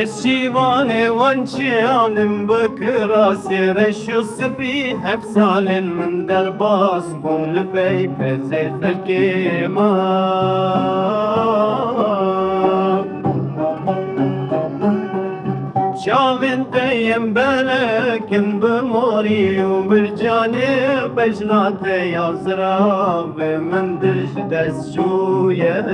الشيباني وانشيان بكرة سير الشصبي هفسال من درباس قول بيك زيت الكيما شامن ديم بلك بموري وبالجانب بجناتي يا زراب من دش دس شويه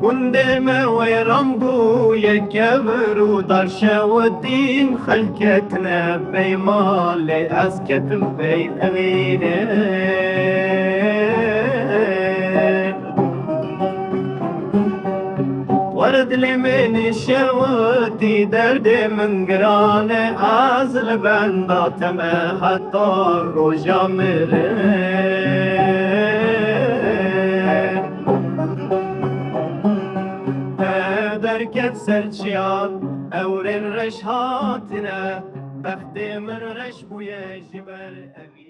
كندم ويرمبو يكبر ودرشا والدين خلكتنا بيمال أسكت بيت أمينه ورد لي من الشواتي درد من قرانه عازل بندات ما حتى الرجا دركت سرچيان أورين رشهاتنا بختي من رش بويا جبل أبي